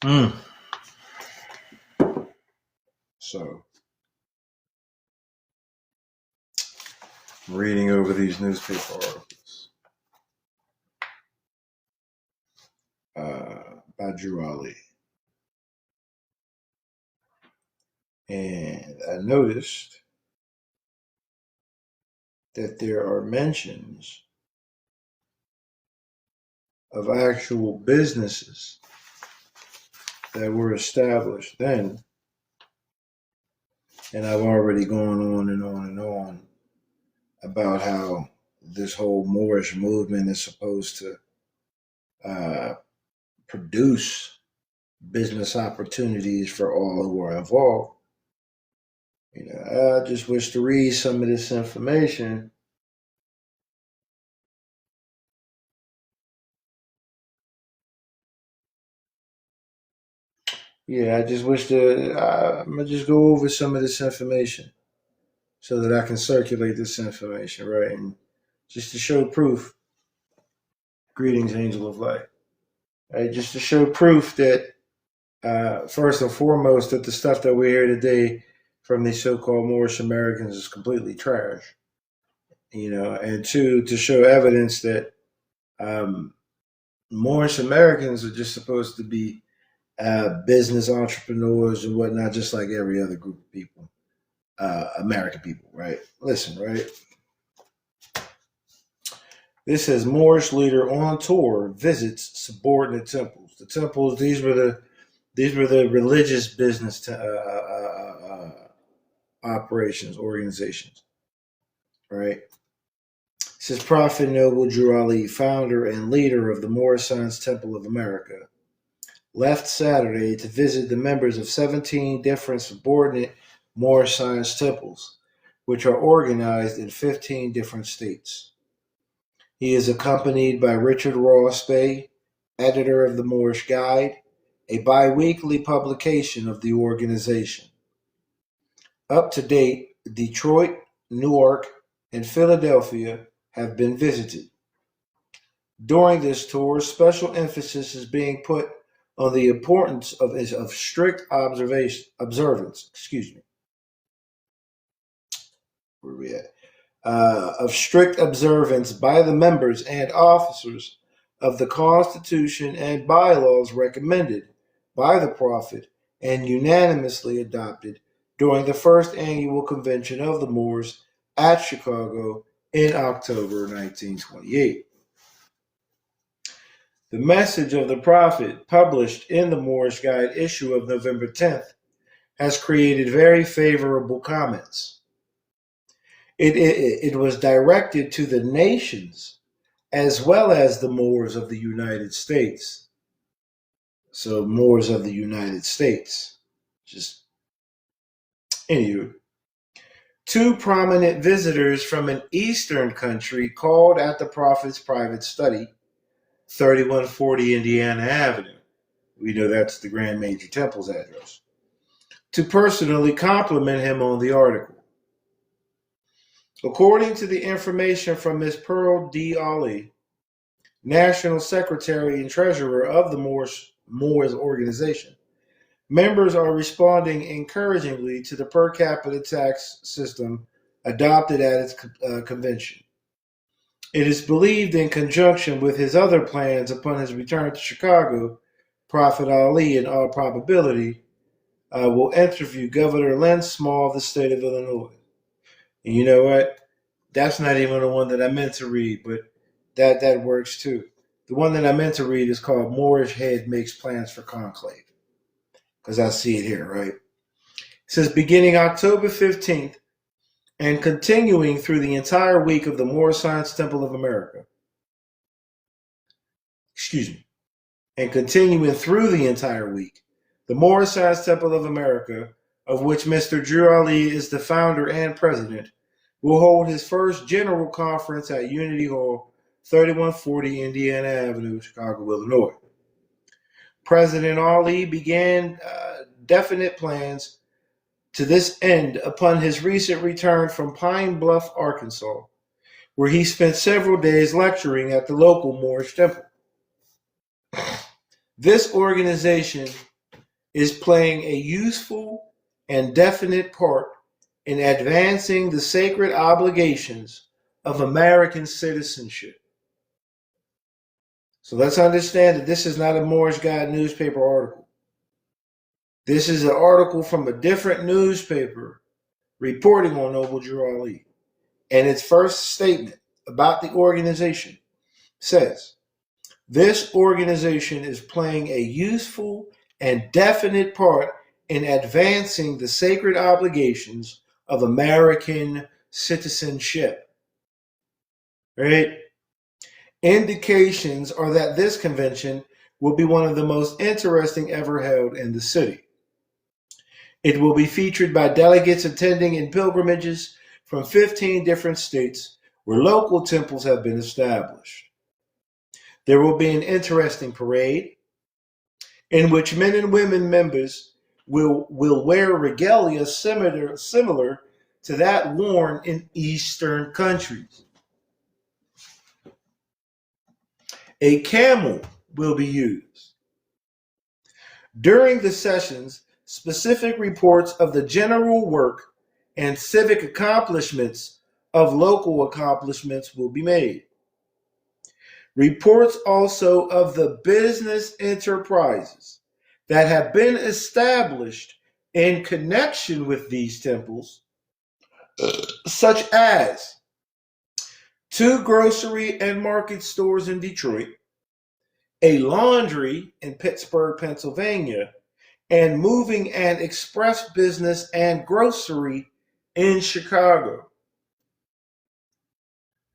Mm. So, reading over these newspaper articles by Drew Ali. And I noticed that there are mentions of actual businesses that were established then. And I've already gone on and on and on about how this whole Moorish movement is supposed to produce business opportunities for all who are involved. I just wish to read some of this information. Yeah, I just wish to. I'm gonna just go over some of this information so that I can circulate this information, right? And just to show proof. Greetings, angel of light. Right, just to show proof that first and foremost that the stuff that we hear today from these so-called Moorish Americans is completely trash. And two, to show evidence that um, Moorish Americans are just supposed to be business entrepreneurs and whatnot, just like every other group of people, American people, right? Listen, right? This says Moorish leader on tour visits subordinate temples. The temples; these were the religious business operations organizations, right? It says Prophet Noble Drew Ali, founder and leader of the Moorish Science Temple of America, left Saturday to visit the members of 17 different subordinate Moorish Science temples, which are organized in 15 different states. He is accompanied by Richard Rossbay, editor of the Moorish Guide, a bi-weekly publication of the organization. Up to date, Detroit, Newark, and Philadelphia have been visited. During this tour, special emphasis is being put on the importance of strict observance. Where are we at? Of strict observance by the members and officers of the Constitution and bylaws recommended by the Prophet and unanimously adopted during the first annual convention of the Moors at Chicago in October 1928. The message of the Prophet, published in the Moorish Guide issue of November 10th, has created very favorable comments. It was directed to the nations as well as the Moors of the United States. So, Moors of the United States. Just, anywho. Two prominent visitors from an eastern country called at the Prophet's private study, 3140 Indiana Avenue. We know that's the Grand Major Temple's address. To personally compliment him on the article. According to the information from Ms. Pearl D. Ali, National Secretary and Treasurer of the Moors organization, members are responding encouragingly to the per capita tax system adopted at its convention. It is believed, in conjunction with his other plans upon his return to Chicago, Prophet Ali, in all probability, will interview Governor Lynn Small of the state of Illinois. And you know what? That's not even the one that I meant to read, but that works too. The one that I meant to read is called Moorish Head Makes Plans for Conclave, because I see it here, right? It says, beginning October 15th and continuing through the entire week of the Moorish Science Temple of America. And continuing through the entire week, the Moorish Science Temple of America, of which Mr. Drew Ali is the founder and president, will hold his first general conference at Unity Hall, 3140 Indiana Avenue, Chicago, Illinois. President Ali began definite plans to this end upon his recent return from Pine Bluff, Arkansas, where he spent several days lecturing at the local Moorish temple. This organization is playing a useful and definite part in advancing the sacred obligations of American citizenship. So let's understand that this is not a Moorish Guide newspaper article. This is an article from a different newspaper reporting on Noble Drew Ali. And its first statement about the organization says, this organization is playing a useful and definite part in advancing the sacred obligations of American citizenship. Right? Indications are that this convention will be one of the most interesting ever held in the city. It will be featured by delegates attending in pilgrimages from 15 different states where local temples have been established. There will be an interesting parade in which men and women members will wear regalia similar to that worn in Eastern countries. A camel will be used. During the sessions, specific reports of the general work and civic accomplishments of local accomplishments will be made. Reports also of the business enterprises that have been established in connection with these temples, such as 2 grocery and market stores in Detroit, a laundry in Pittsburgh, Pennsylvania, and moving and express business and grocery in Chicago.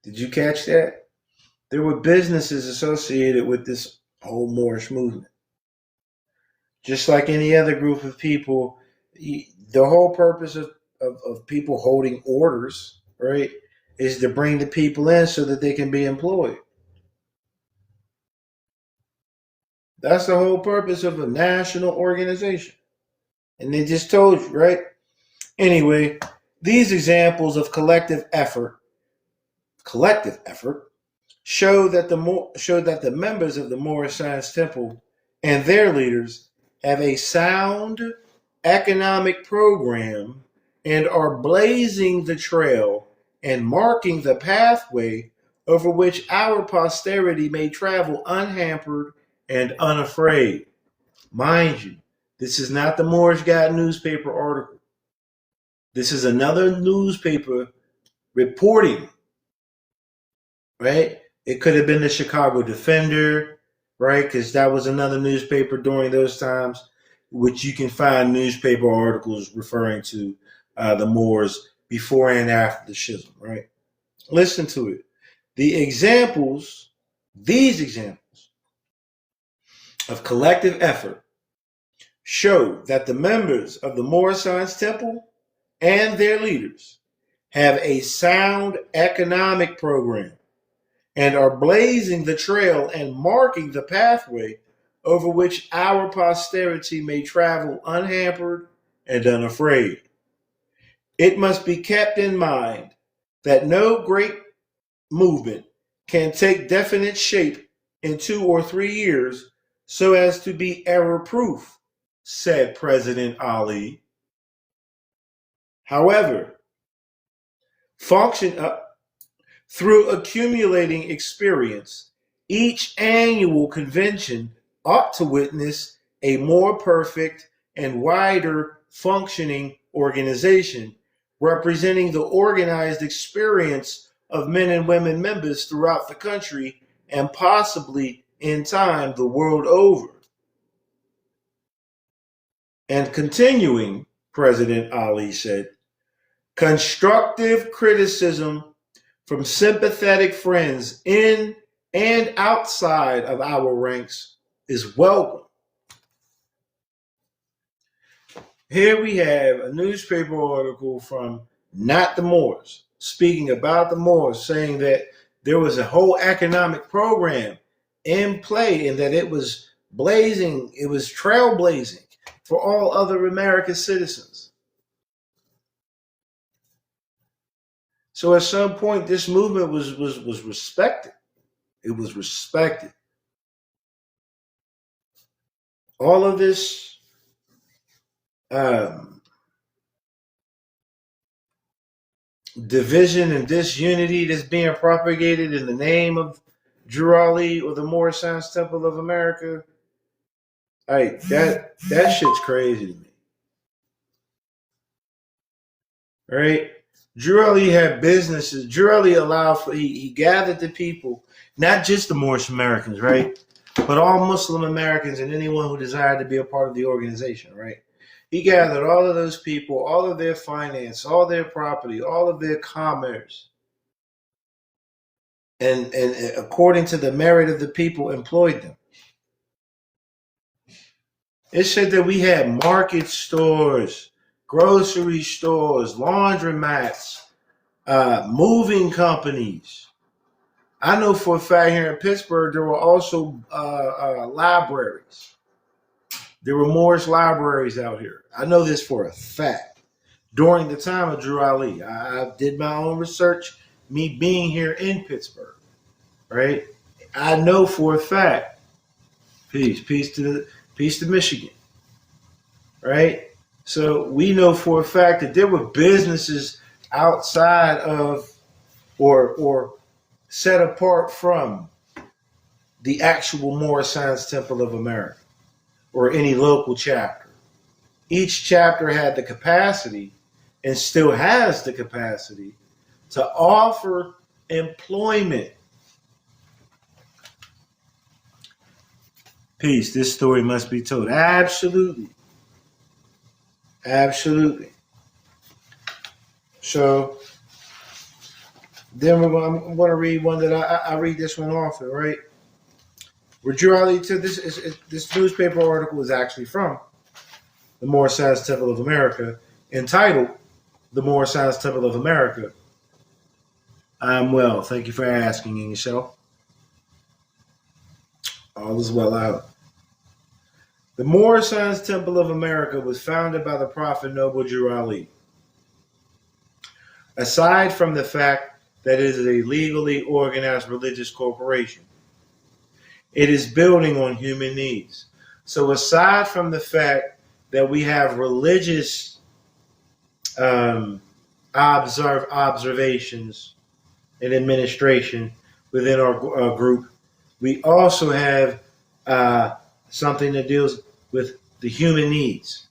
Did you catch that? There were businesses associated with this whole Moorish movement. Just like any other group of people, the whole purpose of people holding orders, right, is to bring the people in so that they can be employed. That's the whole purpose of a national organization. And they just told you, right? Anyway, these examples of collective effort show that the members of the Moorish Science Temple and their leaders have a sound economic program and are blazing the trail and marking the pathway over which our posterity may travel unhampered and unafraid. Mind you, this is not the Moorish Guide newspaper article. This is another newspaper reporting, right? It could have been the Chicago Defender, right? Because that was another newspaper during those times, which you can find newspaper articles referring to the Moors before and after the schism, right? Listen to it. These examples of collective effort show that the members of the Moorish Science Temple and their leaders have a sound economic program and are blazing the trail and marking the pathway over which our posterity may travel unhampered and unafraid. It must be kept in mind that no great movement can take definite shape in 2 or 3 years so as to be error-proof, said President Ali. However, through accumulating experience, each annual convention ought to witness a more perfect and wider functioning organization, representing the organized experience of men and women members throughout the country and possibly in time the world over. And continuing, President Ali said, constructive criticism from sympathetic friends in and outside of our ranks is welcome. Here we have a newspaper article from Not the Moors, speaking about the Moors, saying that there was a whole economic program in play and that it was trailblazing for all other American citizens. So at some point, this movement was respected. It was respected. All of this um, division and disunity that's being propagated in the name of Drew Ali or the Moorish Science Temple of America. Like that shit's crazy to me. Right? Drew Ali had businesses. Drew Ali allowed for he gathered the people, not just the Moorish Americans, right? But all Muslim Americans and anyone who desired to be a part of the organization, right? He gathered all of those people, all of their finance, all their property, all of their commerce, and according to the merit of the people, employed them. It said that we had market stores, grocery stores, laundromats, moving companies. I know for a fact here in Pittsburgh there were also libraries. There were Moorish libraries out here. I know this for a fact. During the time of Drew Ali, I did my own research. Me being here in Pittsburgh, right? I know for a fact. Peace to Michigan, right? So we know for a fact that there were businesses outside of or set apart from the actual Moorish Science Temple of America or any local chapter. Each chapter had the capacity and still has the capacity to offer employment. Peace. This story must be told. Absolutely. Absolutely. So then I'm going to read one that I read this one often, right? Where Drew Ali to this newspaper article is actually from the Moorish Science Temple of America, entitled "The Moorish Science Temple of America." I'm well. Thank you for asking, and yourself. All is well out. The Moorish Science Temple of America was founded by the Prophet Noble Drew Ali. Aside from the fact that it is a legally organized religious corporation, it is building on human needs. So aside from the fact that we have religious observations and administration within our group, we also have something that deals with the human needs.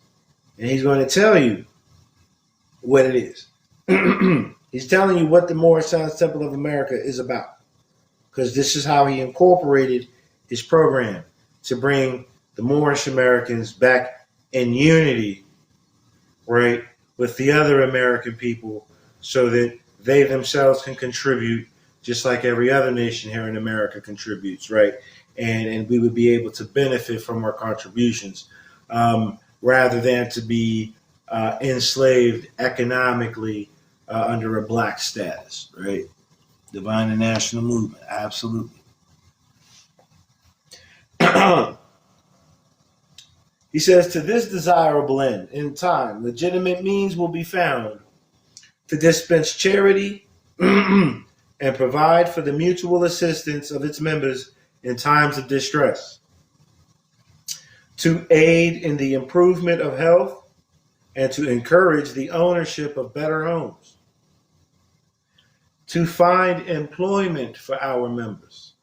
And he's going to tell you what it is. He's telling you what the Moorish Science Temple of America is about. Because this is how he incorporated his program to bring the Moorish Americans back in unity, right, with the other American people so that they themselves can contribute just like every other nation here in America contributes, right? And we would be able to benefit from our contributions rather than to be enslaved economically under a black status, right? Divine and national movement, absolutely. He says, to this desirable end, in time, legitimate means will be found to dispense charity and provide for the mutual assistance of its members in times of distress, to aid in the improvement of health, and to encourage the ownership of better homes, to find employment for our members,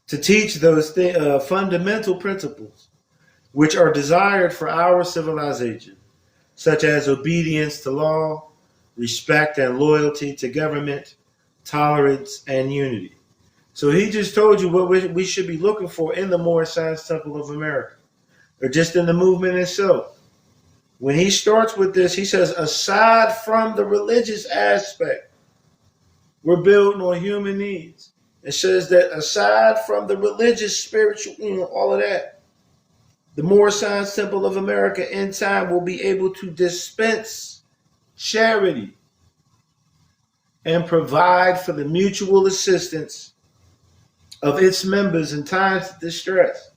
to teach those fundamental principles which are desired for our civilization, such as obedience to law, respect and loyalty to government, tolerance, and unity. So he just told you what we should be looking for in the Moorish Science Temple of America, or just in the movement itself. When he starts with this, he says, aside from the religious aspect, we're building on human needs. It says that aside from the religious, spiritual, all of that, the Moorish Science Temple of America in time will be able to dispense charity and provide for the mutual assistance of its members in times of distress.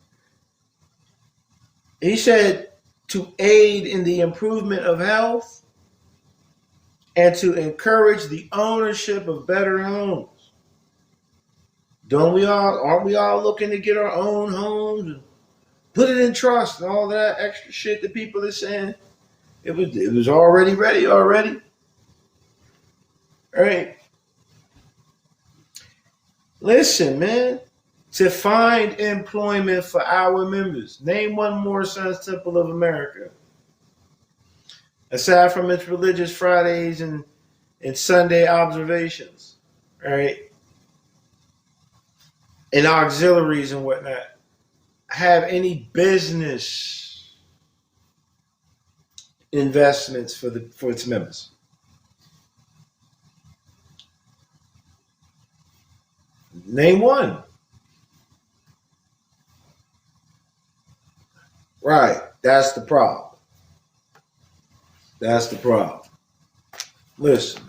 He said to aid in the improvement of health and to encourage the ownership of better homes. Aren't we all looking to get our own homes put it in trust and all that extra shit that people are saying. It was already ready already. All right. Listen, man. To find employment for our members. Name one more Sons Temple of America. Aside from its religious Fridays and Sunday observations. All right. And auxiliaries and whatnot. Have any business investments for its members. Name one. Right. That's the problem. That's the problem. Listen.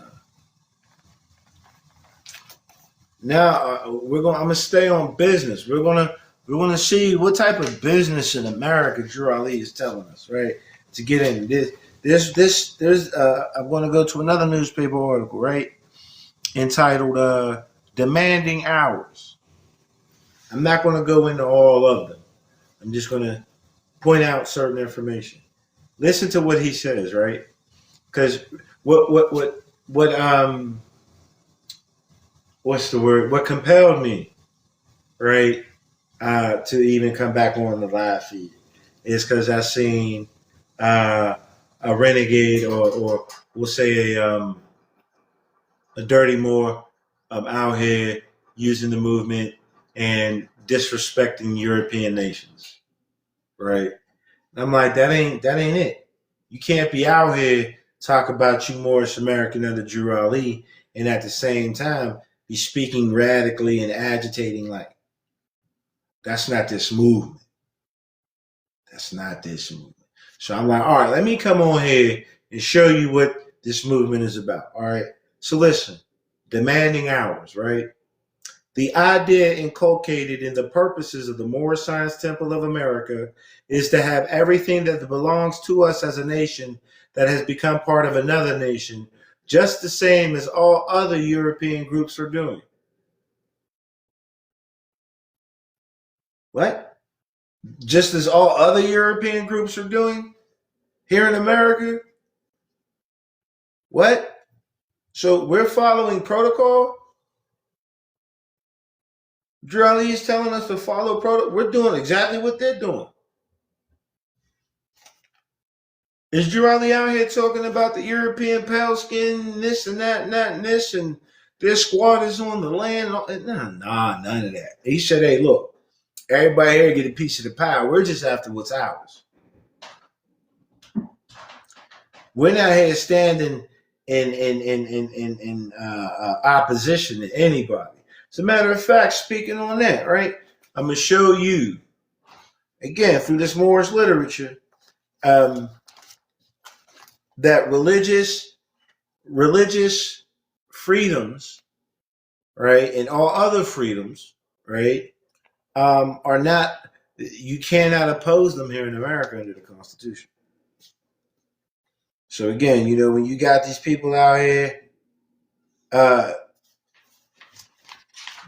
Now I'm gonna stay on business. We're gonna see what type of business in America Drew Ali is telling us, right? To get into there's I'm gonna go to another newspaper article, right? Entitled Demanding Hours. I'm not gonna go into all of them. I'm just gonna point out certain information. Listen to what he says, right? Because what's the word? What compelled me, right, to even come back on the live feed is because I seen a renegade, or we'll say a dirty Moor out here using the movement and disrespecting European nations, right? And I'm like, that ain't it. You can't be out here talk about you Moorish American under Drew Ali and at the same time be speaking radically and agitating like that's not this movement. That's not this movement. So I'm like, all right, let me come on here and show you what this movement is about. All right. So listen, demanding hours, right? The idea inculcated in the purposes of the Moorish Science Temple of America is to have everything that belongs to us as a nation that has become part of another nation, just the same as all other European groups are doing. What? Just as all other European groups are doing here in America? What? So we're following protocol? Drew Ali is telling us to follow protocol. We're doing exactly what they're doing. Is Drew Ali out here talking about the European pale skin, this and that and that and this, and their squad is on the land? Nah, none of that. He said, hey, look, everybody here get a piece of the pie. We're just after what's ours. We're not here standing in opposition to anybody. As a matter of fact, speaking on that, right, I'm going to show you, again, through this Moorish literature, that religious freedoms, right, and all other freedoms, right, are not, you cannot oppose them here in America under the Constitution. So again, when you got these people out here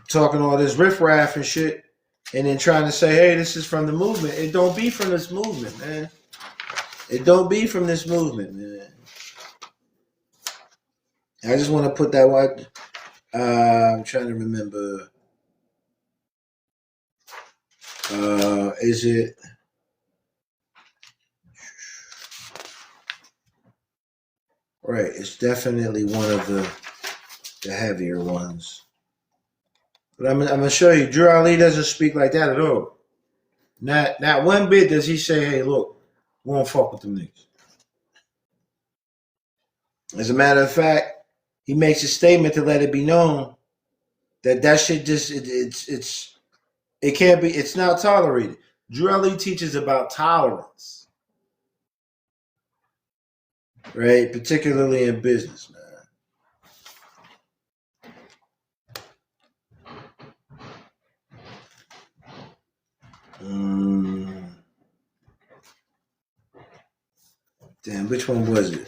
talking all this riffraff and shit, and then trying to say, hey, this is from the movement. It don't be from this movement, man. It don't be from this movement, man. I just want to put that one. I'm trying to remember. Is it? Right, it's definitely one of the heavier ones. But I'm gonna show you. Drew Ali doesn't speak like that at all. Not one bit does he say, hey, look, we won't fuck with them niggas. As a matter of fact, he makes a statement to let it be known that shit just it can't be, it's not tolerated. Drew Ali teaches about tolerance, right? Particularly in business, man. Damn, which one was it?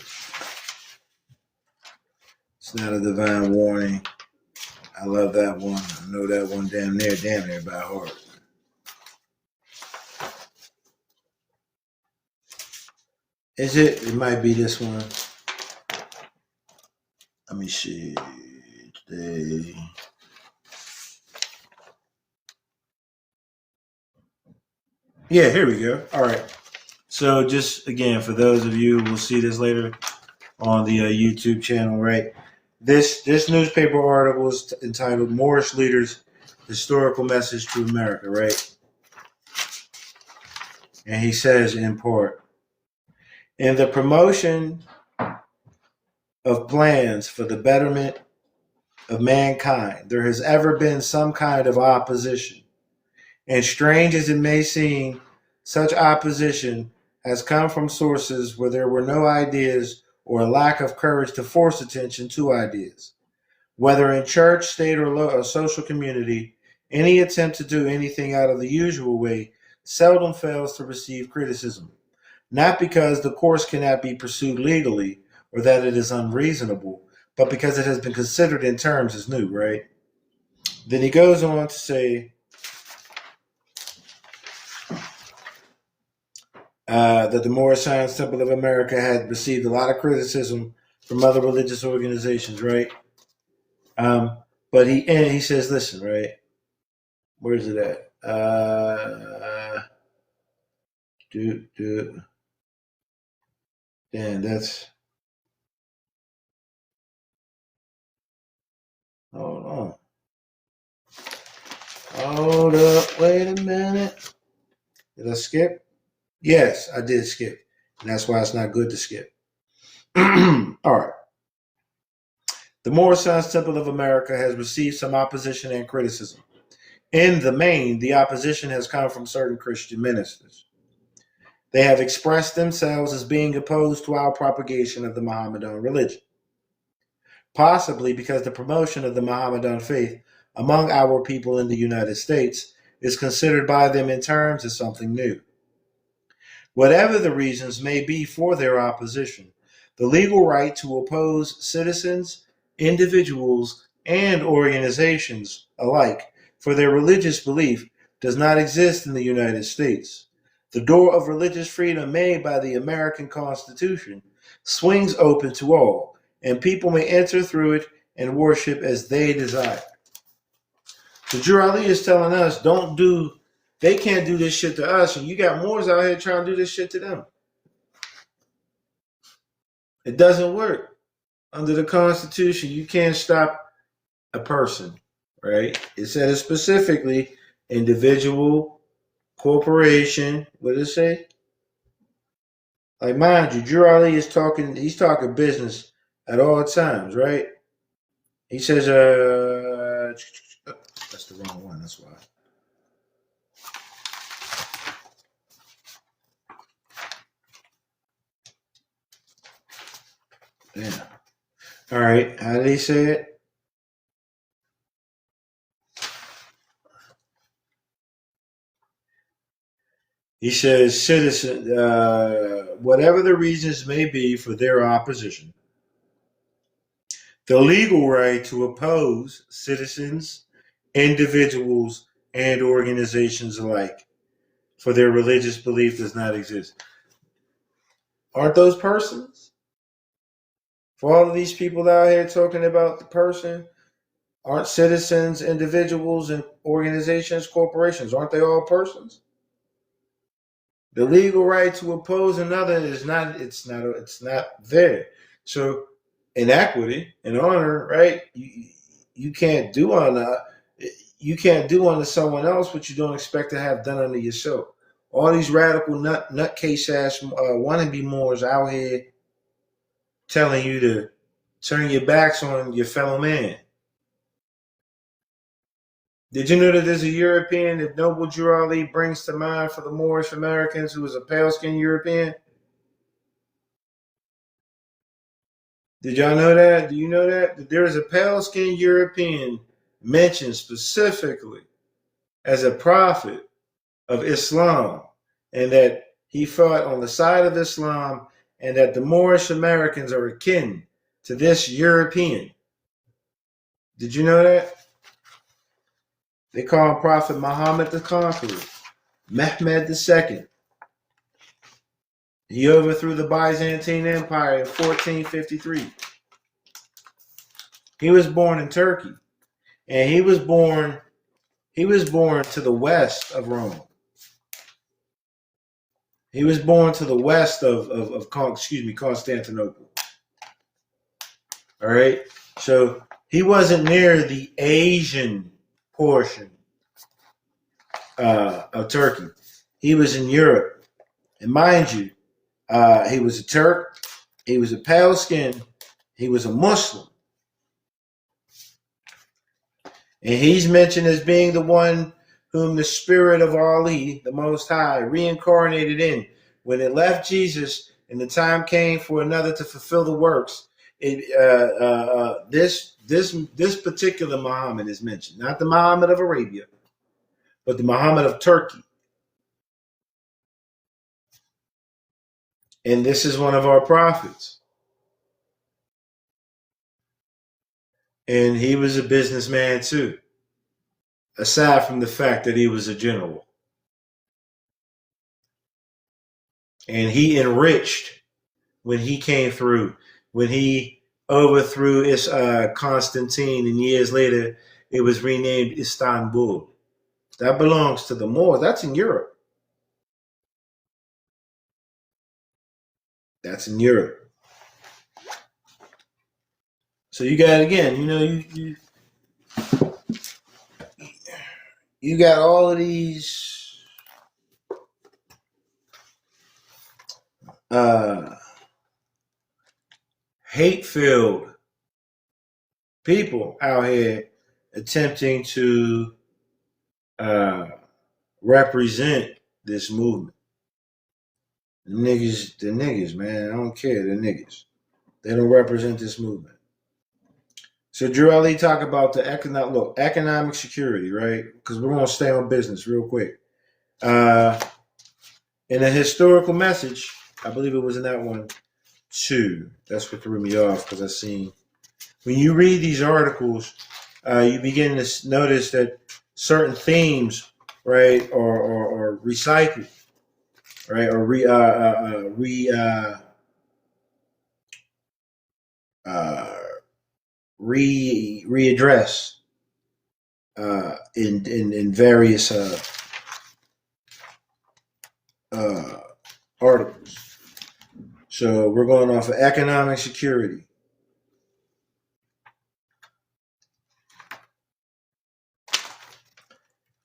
It's not a divine warning. I love that one. I know that one damn near by heart. Is it? It might be this one. Let me see. Today. Yeah, here we go. All right. So just again, for those of you who will see this later on the YouTube channel, right? This newspaper article is entitled "Moorish Leaders' Historical Message to America," right? And he says in part, in the promotion of plans for the betterment of mankind, there has ever been some kind of opposition. And strange as it may seem, such opposition has come from sources where there were no ideas or a lack of courage to force attention to ideas. Whether in church, state, or social community, any attempt to do anything out of the usual way seldom fails to receive criticism. Not because the course cannot be pursued legally or that it is unreasonable, but because it has been considered in terms as new, right? Then he goes on to say that the Moorish Science Temple of America had received a lot of criticism from other religious organizations, right? But he says, listen, right? Where's it at? Damn, that's. Hold on. Hold up. Wait a minute. Did I skip? Yes, I did skip. And that's why it's not good to skip. All right. The Moorish Science Temple of America has received some opposition and criticism. In the main, the opposition has come from certain Christian ministers. They have expressed themselves as being opposed to our propagation of the Mohammedan religion, possibly because the promotion of the Mohammedan faith among our people in the United States is considered by them in terms as something new. Whatever the reasons may be for their opposition, the legal right to oppose citizens, individuals, and organizations alike for their religious belief does not exist in the United States. The door of religious freedom made by the American Constitution swings open to all, and people may enter through it and worship as they desire. So Drew Ali is telling us, they can't do this shit to us, and you got Moors out here trying to do this shit to them. It doesn't work. Under the Constitution, you can't stop a person, right? It says specifically individual, corporation. What did it say? Like, mind you, Drew Ali he's talking business at all times, right? He says, that's the wrong one, that's why. Yeah. All right. How did he say it? He says, citizen, whatever the reasons may be for their opposition, the legal right to oppose citizens, individuals, and organizations alike for their religious belief does not exist. Aren't those persons? For all of these people out here talking about the person, aren't citizens, individuals, and organizations, corporations, aren't they all persons? The legal right to oppose another is not. It's not there. So inequity and honor, right? You can't do on you can't do unto someone else what you don't expect to have done unto yourself. All these radical nutcase ass wannabe Moors out here telling you to turn your backs on your fellow man. Did you know that there's a European that Noble Drew Ali brings to mind for the Moorish Americans who was a pale-skinned European? Did y'all know that? Do you know that there is a pale-skinned European mentioned specifically as a prophet of Islam, and that he fought on the side of Islam, and that the Moorish Americans are akin to this European? Did you know that? They call him Prophet Muhammad the Conqueror, Mehmed II. He overthrew the Byzantine Empire in 1453. He was born in Turkey, and he was born to the west of Rome. He was born to the west of Constantinople. All right. So he wasn't near the Asian portion of Turkey. He was in Europe. And mind you, he was a Turk. He was a pale skin. He was a Muslim. And he's mentioned as being the one whom the spirit of Ali, the Most High, reincarnated in. When it left Jesus and the time came for another to fulfill the works, this particular Muhammad is mentioned. Not the Muhammad of Arabia, but the Muhammad of Turkey. And this is one of our prophets. And he was a businessman too, aside from the fact that he was a general. And he enriched when he came through, when he overthrew Constantine, and years later it was renamed Istanbul. That belongs to the Moors. That's in Europe. That's in Europe. So you got, again, you got all of these hate-filled people out here attempting to represent this movement. The niggas, man. I don't care. The niggas. They don't represent this movement. So Drew Ali talk about the economic security, right? Because we're gonna stay on business real quick. In a historical message, I believe it was in that one too. That's what threw me off, because I seen when you read these articles, you begin to notice that certain themes, right, are recycled, right, or readdress in various articles. So we're going off of economic security.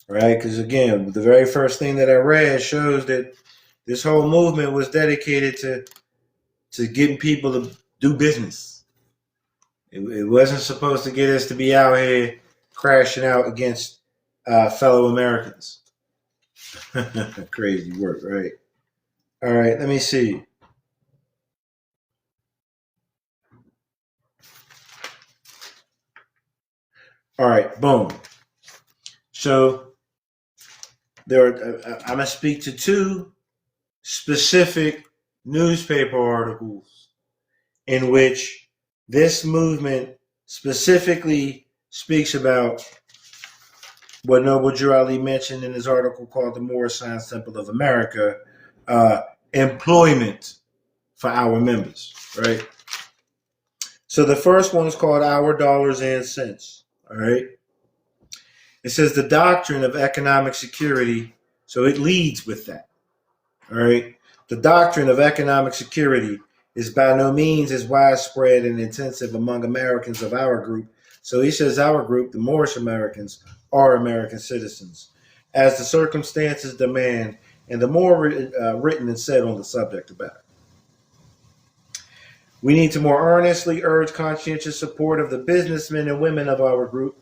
Right? Because again, the very first thing that I read shows that this whole movement was dedicated to getting people to do business. It wasn't supposed to get us to be out here crashing out against fellow Americans. Crazy work, right? All right, let me see. All right, boom. So I'm going to speak to two specific newspaper articles in which this movement specifically speaks about what Noble Drew Ali mentioned in his article called The Moorish Science Temple of America, employment for our members, right? So the first one is called Our Dollars and Cents, all right? It says the doctrine of economic security, so it leads with that, all right? The doctrine of economic security is by no means as widespread and intensive among Americans of our group. So he says our group, the Moorish Americans, are American citizens, as the circumstances demand, and the more written and said on the subject about it. We need to more earnestly urge conscientious support of the businessmen and women of our group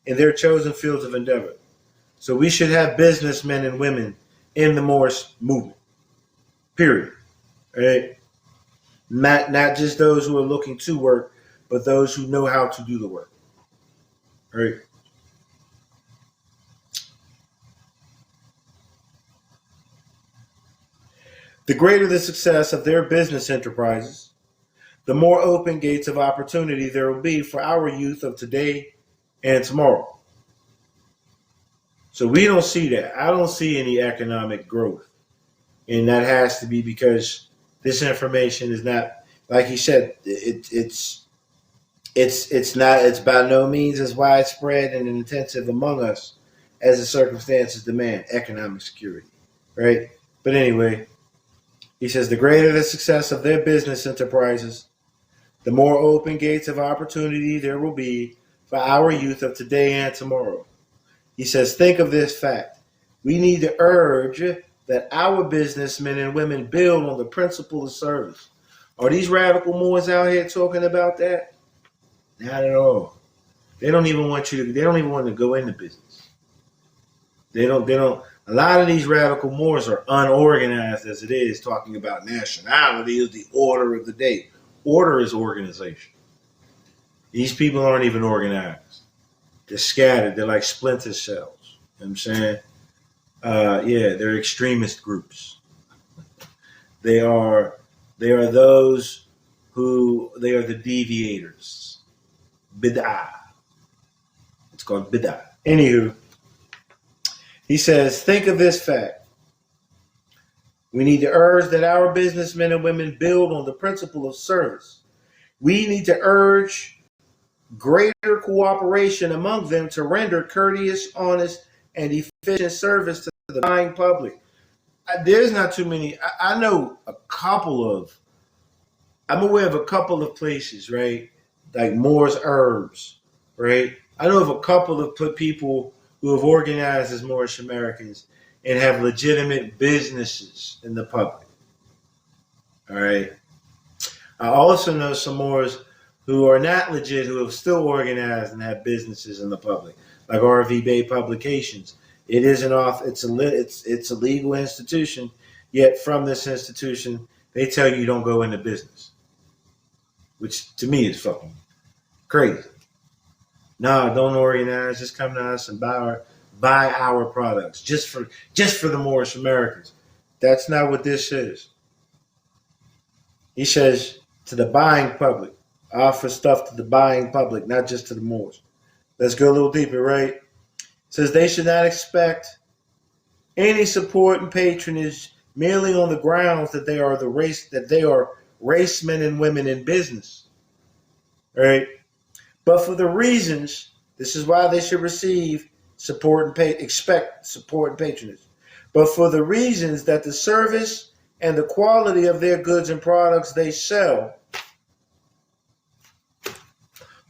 in their chosen fields of endeavor. So we should have businessmen and women in the Moorish movement, period. Right? Not just those who are looking to work, but those who know how to do the work. Right? The greater the success of their business enterprises, the more open gates of opportunity there will be for our youth of today and tomorrow. So we don't see that. I don't see any economic growth. And that has to be because This information is not, like he said, it's not, it's by no means as widespread and intensive among us as the circumstances demand economic security, right? But anyway, he says the greater the success of their business enterprises, the more open gates of opportunity there will be for our youth of today and tomorrow. He says, think of this fact. We need to urge that our businessmen and women build on the principle of service. Are these radical Moors out here talking about that? Not at all. They don't even want you to, they don't even want to go into business. They don't, a lot of these radical Moors are unorganized as it is, talking about nationality is the order of the day. Order is organization. These people aren't even organized. They're scattered. They're like splinter cells. You know what I'm saying? Yeah, they're extremist groups. They are those who, they are the deviators. Bid'ah. It's called bid'ah. Anywho, he says, think of this fact. We need to urge that our businessmen and women build on the principle of service. We need to urge greater cooperation among them to render courteous, honest, and efficient service to the buying public. There's not too many. I know a couple of, I'm aware of a couple of places, right? Like Moore's Herbs, right? I know of a couple of people who have organized as Moorish Americans and have legitimate businesses in the public. All right. I also know some Moors who are not legit, who have still organized and have businesses in the public, like RV Bay Publications. It is an off. It's a legal institution. Yet from this institution, they tell you don't go into business, which to me is fucking crazy. No, don't organize. Just come to us and buy our products just for the Moorish Americans. That's not what this is. He says to the buying public, offer stuff to the buying public, not just to the Moors. Let's go a little deeper, right? It says they should not expect any support and patronage merely on the grounds that they are racemen and women in business, right? But for the reasons, this is why they should receive support and expect support and patronage. But for the reasons that the service and the quality of their goods and products they sell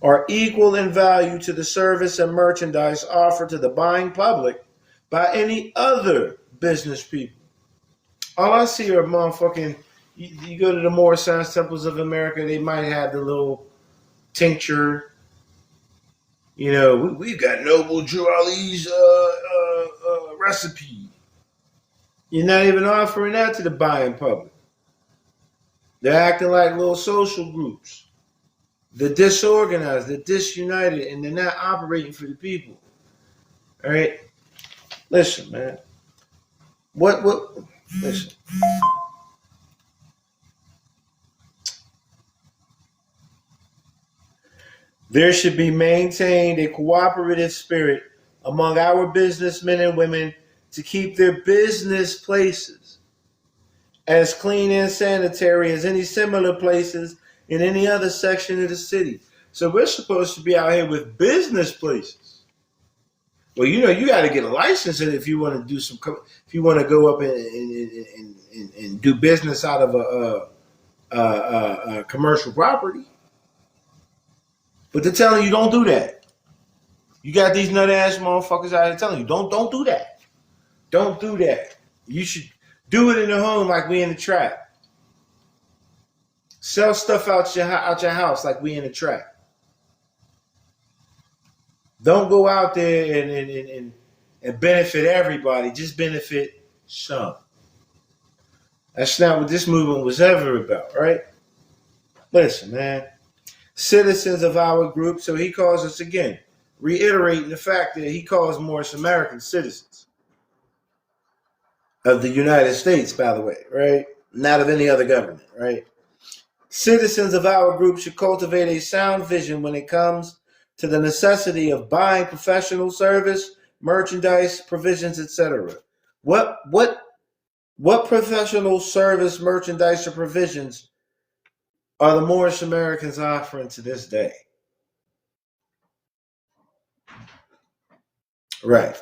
are equal in value to the service and merchandise offered to the buying public by any other business people. All I see are motherfucking, you go to the Moorish Science Temples of America, they might have the little tincture. You know, we've got Noble Drew Ali's recipe. You're not even offering that to the buying public. They're acting like little social groups. They're disorganized, they're disunited, and they're not operating for the people. All right? Listen, man. Listen. There should be maintained a cooperative spirit among our businessmen and women to keep their business places as clean and sanitary as any similar places in any other section of the city. So we're supposed to be out here with business places. Well, you know, you got to get a license if you want to do if you want to go up and do business out of a commercial property. But they're telling you don't do that. You got these nut ass motherfuckers out here telling you don't do that. Don't do that. You should do it in the home like we in the trap. Sell stuff out your house like we in the trap. Don't go out there and benefit everybody. Just benefit some. That's not what this movement was ever about, right? Listen, man. Citizens of our group, so he calls us again, reiterating the fact that he calls Moorish American citizens of the United States, by the way, right? Not of any other government, right? Citizens of our group should cultivate a sound vision when it comes to the necessity of buying professional service, merchandise, provisions, etc. What What professional service, merchandise, or provisions are the Moorish Americans offering to this day? Right.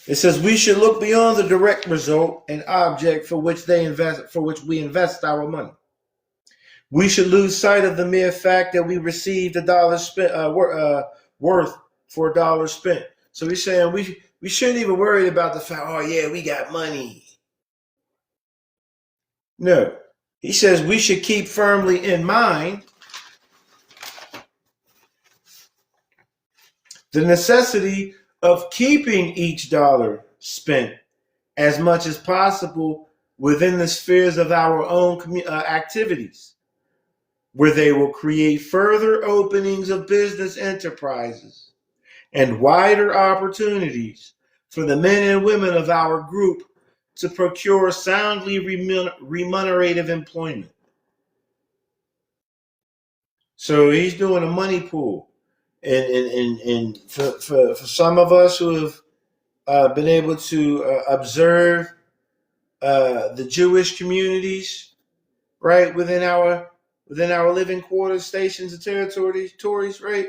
It says we should look beyond the direct result and object for which we invest our money. We should lose sight of the mere fact that we received a dollar spent worth for a dollar spent. So he's saying we shouldn't even worry about the fact, oh yeah, we got money. No. He says we should keep firmly in mind the necessity of keeping each dollar spent as much as possible within the spheres of our own activities, where they will create further openings of business enterprises and wider opportunities for the men and women of our group to procure soundly remunerative employment. So he's doing a money pool. And for some of us who have been able to observe the Jewish communities, right, within our living quarters, stations, and territories, right,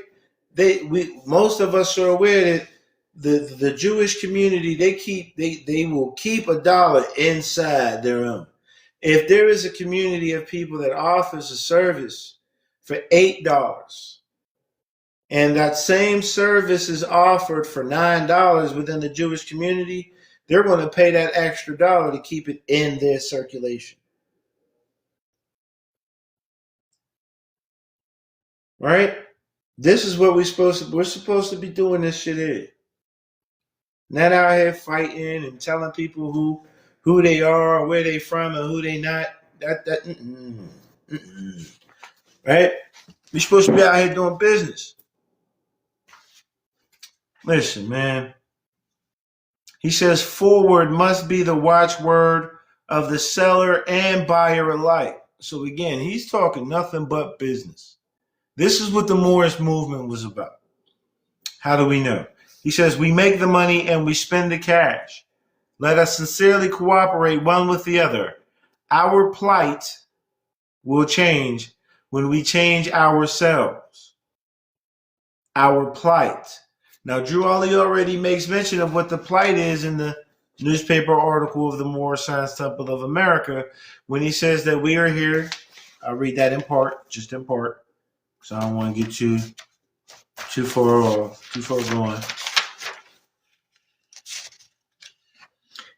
most of us are aware that the Jewish community, they will keep a dollar inside their own. If there is a community of people that offers a service for $8, and that same service is offered for $9 within the Jewish community, they're going to pay that extra dollar to keep it in their circulation. Right? This is what we're supposed to be doing this shit here. Not out here fighting and telling people who they are, where they from, and who they not. Right? We're supposed to be out here doing business. Listen, man. He says forward must be the watchword of the seller and buyer alike. So again, he's talking nothing but business. This is what the Moorish movement was about. How do we know? He says, we make the money and we spend the cash. Let us sincerely cooperate one with the other. Our plight will change when we change ourselves. Our plight. Now, Drew Ali already makes mention of what the plight is in the newspaper article of the Moorish Science Temple of America when he says that we are here. I'll read that in part, just in part, so I don't want to get too far going.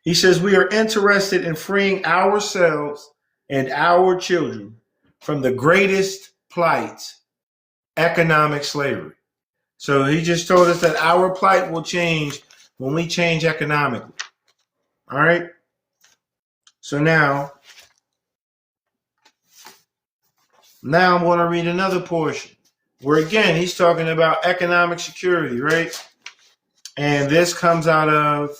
He says we are interested in freeing ourselves and our children from the greatest plight, economic slavery. So he just told us that our plight will change when we change economically. All right? So now I'm going to read another portion where, again, he's talking about economic security, right? And this comes out of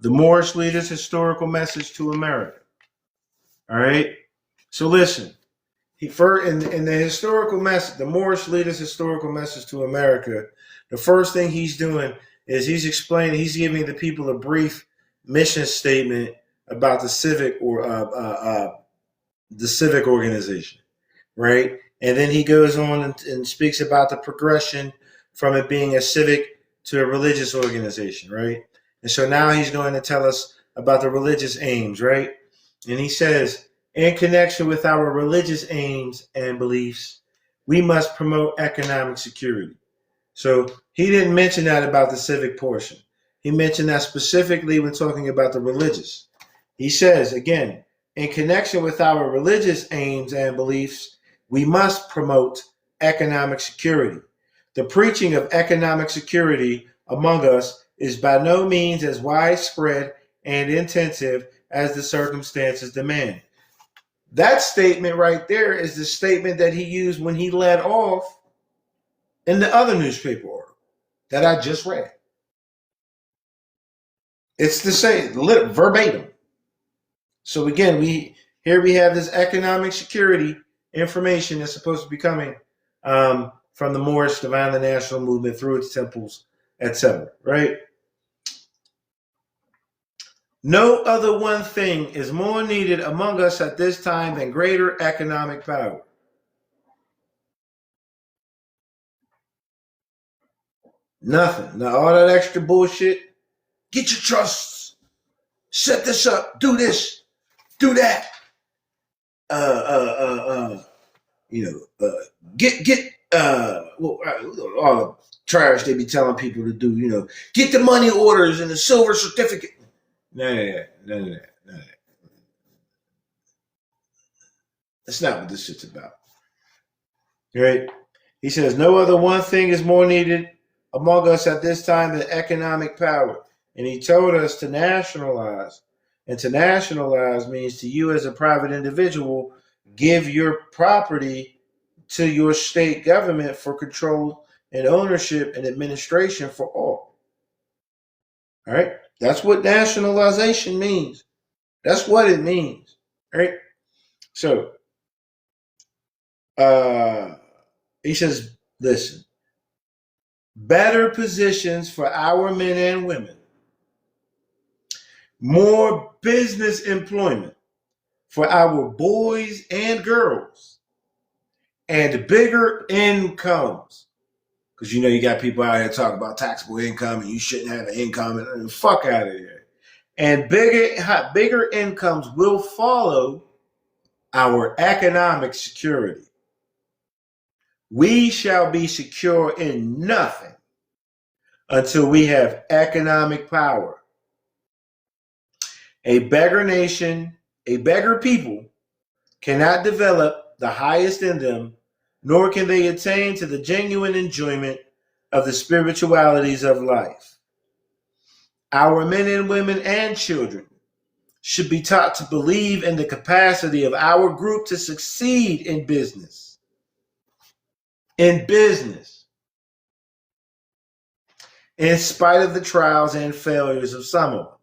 the Moorish Leaders' Historical Message to America. All right? So listen. In the historical message, the Moorish Leaders' Historical Message to America, the first thing he's doing is he's giving the people a brief mission statement about the civic organization, right? And then he goes on and speaks about the progression from it being a civic to a religious organization, right? And so now he's going to tell us about the religious aims, right? And he says, in connection with our religious aims and beliefs, we must promote economic security. So he didn't mention that about the civic portion. He mentioned that specifically when talking about the religious. He says, again, in connection with our religious aims and beliefs, we must promote economic security. The preaching of economic security among us is by no means as widespread and intensive as the circumstances demand. That statement right there is the statement that he used when he led off in the other newspaper article that I just read. It's the same, verbatim. So again, we have this economic security information that's supposed to be coming from the Moorish Divinely National Movement through its temples, etc. Right? No other one thing is more needed among us at this time than greater economic power. Nothing. Now, all that extra bullshit. Get your trusts. Set this up. Do this. Do that. Uh, uh, uh, uh. Get all the trash they be telling people to do. Get the money orders and the silver certificate. None of that. That's not what this shit's about. Right? He says, no other one thing is more needed among us at this time than economic power. And he told us to nationalize. And to nationalize means to you as a private individual, give your property to your state government for control and ownership and administration for all. All right? That's what nationalization means. That's what it means. All right? So, he says, listen, better positions for our men and women, more business employment for our boys and girls, and bigger incomes. Because you got people out here talking about taxable income and you shouldn't have an income, and fuck out of here. And bigger incomes will follow our economic security. We shall be secure in nothing until we have economic power. A beggar nation, a beggar people cannot develop the highest in them, nor can they attain to the genuine enjoyment of the spiritualities of life. Our men and women and children should be taught to believe in the capacity of our group to succeed in business. In spite of the trials and failures of some of them.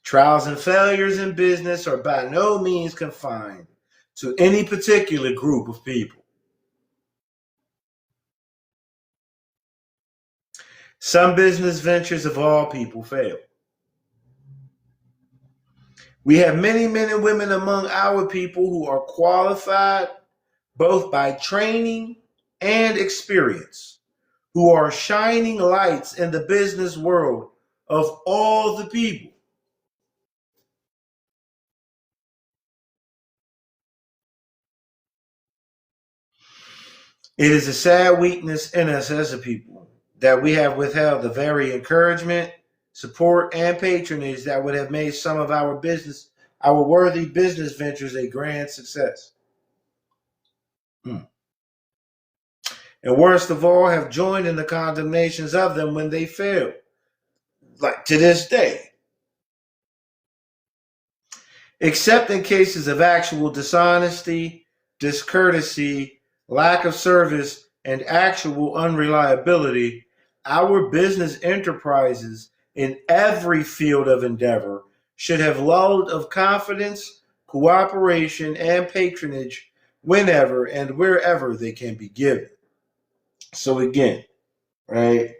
Trials and failures in business are by no means confined to any particular group of people. Some business ventures of all people fail. We have many men and women among our people who are qualified both by training and experience, who are shining lights in the business world of all the people. It is a sad weakness in us as a people that we have withheld the very encouragement, support, and patronage that would have made some of our worthy business ventures a grand success. And worst of all, have joined in the condemnations of them when they failed, like to this day. Except in cases of actual dishonesty, discourtesy, lack of service, and actual unreliability, our business enterprises in every field of endeavor should have load of confidence, cooperation, and patronage whenever and wherever they can be given. So again, right?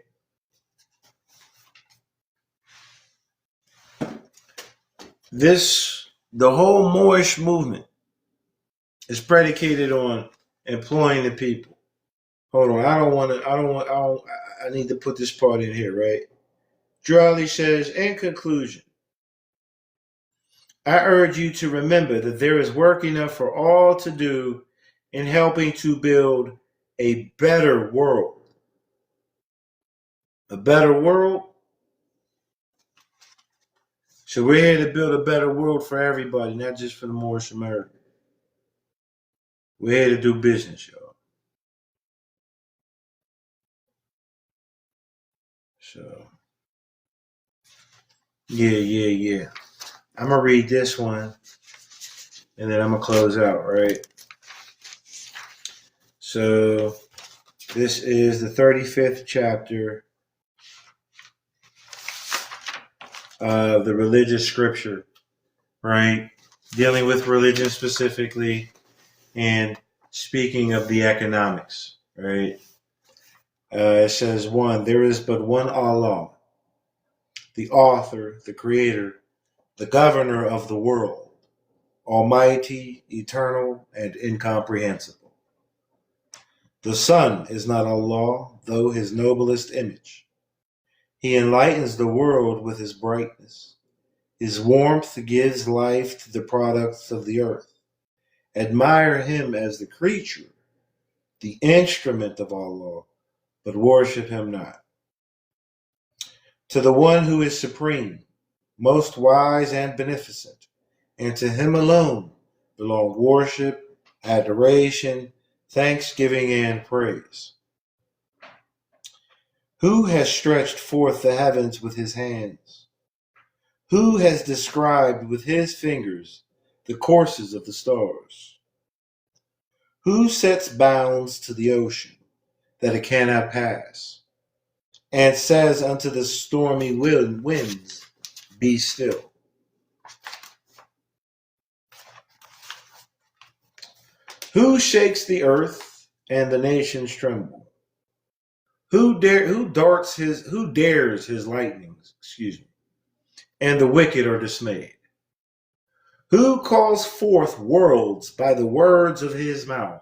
The whole Moorish movement is predicated on employing the people. Hold on, I need to put this part in here, right? Drawley says, in conclusion, I urge you to remember that there is work enough for all to do in helping to build a better world. A better world? So we're here to build a better world for everybody, not just for the Moorish American. We're here to do business, y'all. So, yeah. I'm going to read this one, and then I'm going to close out, right? So, this is the 35th chapter of the religious scripture, right? Dealing with religion specifically and speaking of the economics, right? It says, 1, there is but one Allah, the author, the creator, the governor of the world, almighty, eternal, and incomprehensible. The sun is not Allah, though his noblest image. He enlightens the world with his brightness. His warmth gives life to the products of the earth. Admire him as the creature, the instrument of Allah, but worship him not. To the one who is supreme, most wise and beneficent, and to him alone belong worship, adoration, thanksgiving, and praise. Who has stretched forth the heavens with his hands? Who has described with his fingers the courses of the stars? Who sets bounds to the ocean that it cannot pass, and says unto the stormy winds, be still? Who shakes the earth and the nations tremble? Who dares his lightnings, and the wicked are dismayed? Who calls forth worlds by the words of his mouth?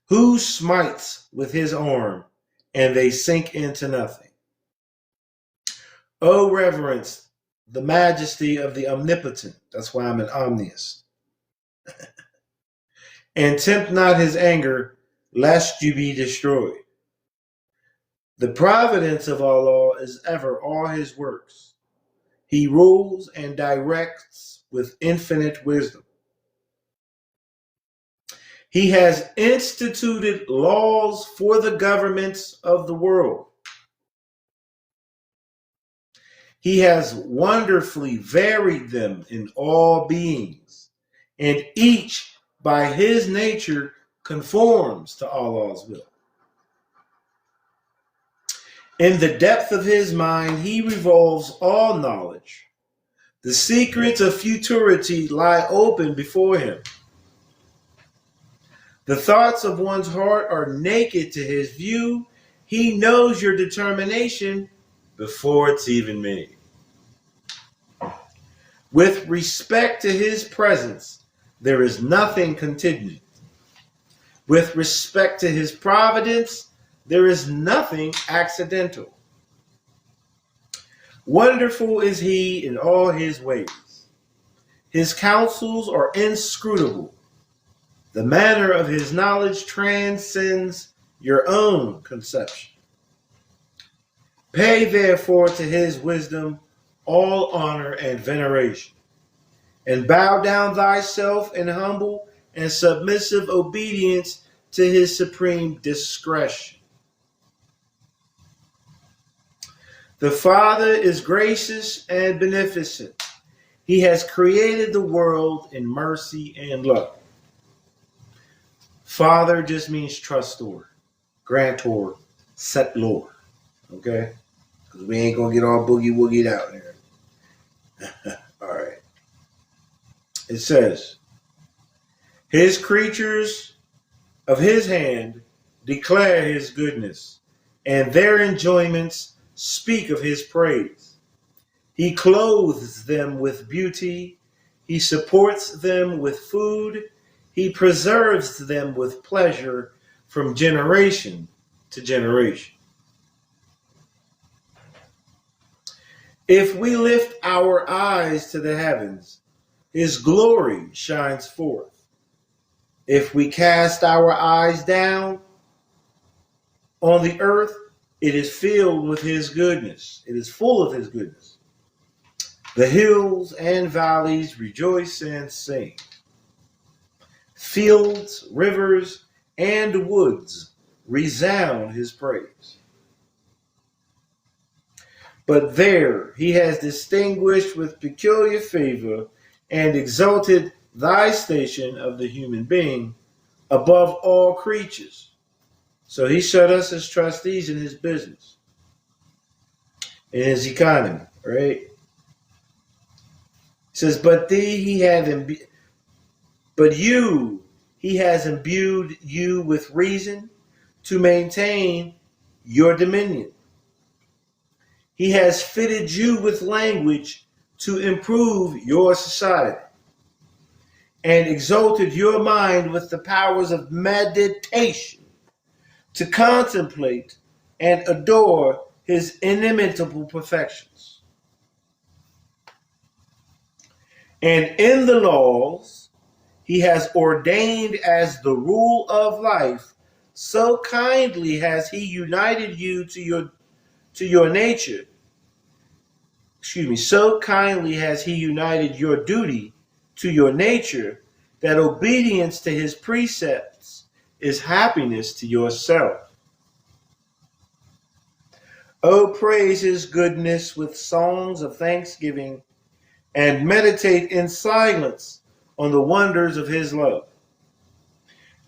Who smites with his arm, and they sink into nothing? O reverence the majesty of the omnipotent. That's why I'm an omniist. And tempt not his anger, lest you be destroyed. The providence of Allah is ever all his works. He rules and directs with infinite wisdom. He has instituted laws for the governments of the world. He has wonderfully varied them in all beings, and each by his nature conforms to Allah's will. In the depth of his mind, he revolves all knowledge. The secrets of futurity lie open before him. The thoughts of one's heart are naked to his view. He knows your determination before it's even made. With respect to his presence, there is nothing contingent. With respect to his providence, there is nothing accidental. Wonderful is he in all his ways. His counsels are inscrutable. The manner of his knowledge transcends your own conception. Pay therefore to his wisdom all honor and veneration, and bow down thyself in humble and submissive obedience to his supreme discretion. The Father is gracious and beneficent. He has created the world in mercy and love. Father just means trustor, grantor, settlor. Okay? Because we ain't going to get all boogie-woogied out here. All right. It says, his creatures of his hand declare his goodness, and their enjoyments speak of his praise. He clothes them with beauty. He supports them with food. He preserves them with pleasure from generation to generation. If we lift our eyes to the heavens, his glory shines forth. If we cast our eyes down on the earth, it is filled with his goodness. It is full of his goodness. The hills and valleys rejoice and sing. Fields, rivers, and woods resound his praise. But there he has distinguished with peculiar favor and exalted thy station of the human being above all creatures. So he set us as trustees in his business, in his economy, right? He says, but he has imbued you with reason to maintain your dominion. He has fitted you with language to improve your society and exalted your mind with the powers of meditation to contemplate and adore his inimitable perfections. And in the laws he has ordained as the rule of life, so kindly has he united you to your nature. So kindly has he united your duty to your nature that obedience to his precepts is happiness to yourself. Oh, praise his goodness with songs of thanksgiving and meditate in silence on the wonders of his love.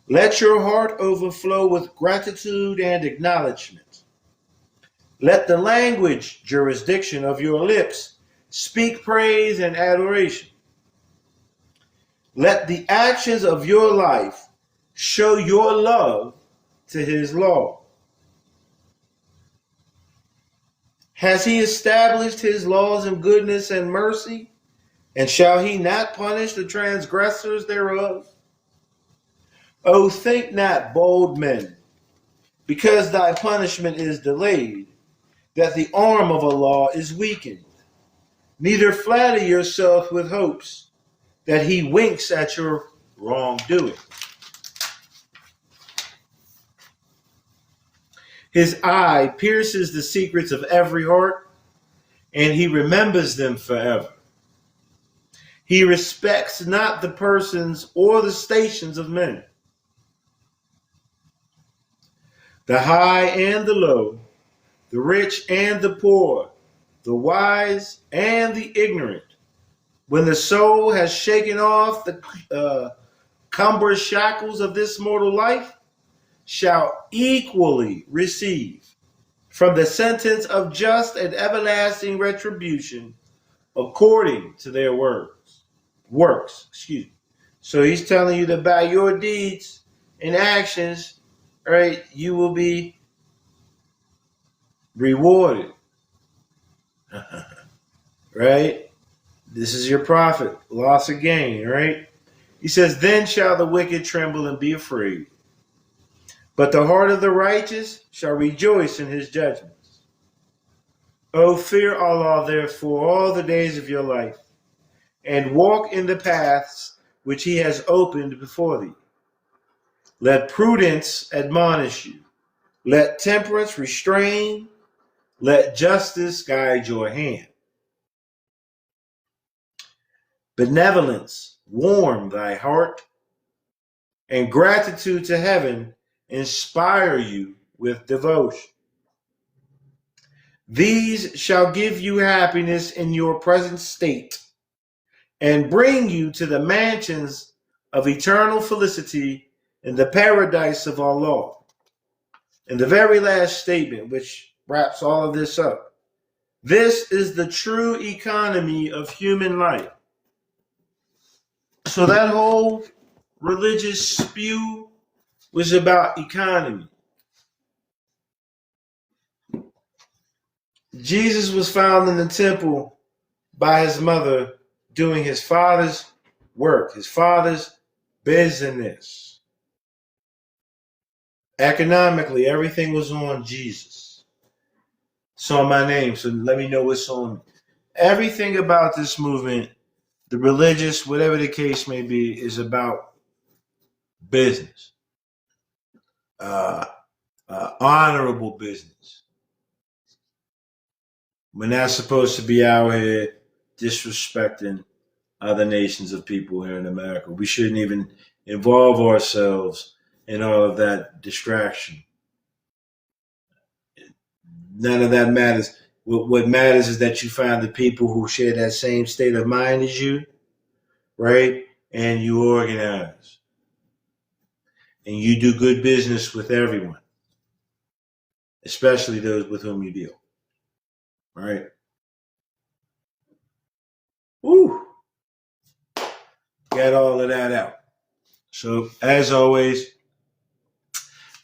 Let your heart overflow with gratitude and acknowledgement. Let the language jurisdiction of your lips speak praise and adoration. Let the actions of your life show your love to his law. Has he established his laws in goodness and mercy? And shall he not punish the transgressors thereof? O think not, bold men, because thy punishment is delayed, that the arm of Allah is weakened. Neither flatter yourself with hopes that he winks at your wrongdoing. His eye pierces the secrets of every heart, and he remembers them forever. He respects not the persons or the stations of men. The high and the low, the rich and the poor, the wise and the ignorant, when the soul has shaken off the cumbrous shackles of this mortal life, shall equally receive from the sentence of just and everlasting retribution according to their works. So he's telling you that by your deeds and actions, right, you will be rewarded. Right? This is your profit, loss or gain, right? He says, then shall the wicked tremble and be afraid, but the heart of the righteous shall rejoice in his judgments. O fear Allah, therefore, all the days of your life, and walk in the paths which he has opened before thee. Let prudence admonish you. Let temperance restrain. Let justice guide your hand. Benevolence warm thy heart, and gratitude to heaven inspire you with devotion. These shall give you happiness in your present state and bring you to the mansions of eternal felicity in the paradise of Allah. And the very last statement, which wraps all of this up. This is the true economy of human life. So that whole religious spew was about economy. Jesus was found in the temple by his mother doing his father's work, his father's business. Economically, everything was on Jesus. Saw my name, so let me know what's on me. Everything about this movement, the religious, whatever the case may be, is about business. Honorable business. We're not supposed to be out here disrespecting other nations of people here in America. We shouldn't even involve ourselves in all of that distraction. None of that matters. What matters is that you find the people who share that same state of mind as you, right? And you organize. And you do good business with everyone, especially those with whom you deal, right? Woo! Got all of that out. So, as always,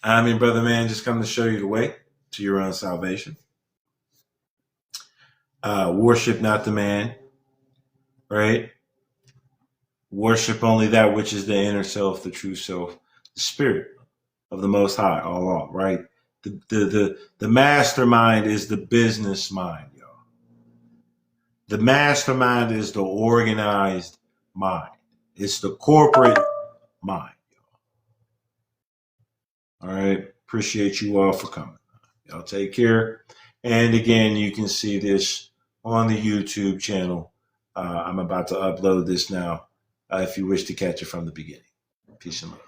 I'm your brother man, just come to show you the way to your own salvation. Worship not the man, right? Worship only that which is the inner self, the true self, the spirit of the Most High, all along, right? The mastermind is the business mind, y'all. The mastermind is the organized mind. It's the corporate mind. All right. Appreciate you all for coming. Y'all take care. And again, you can see this on the YouTube channel. I'm about to upload this now if you wish to catch it from the beginning. Peace and love.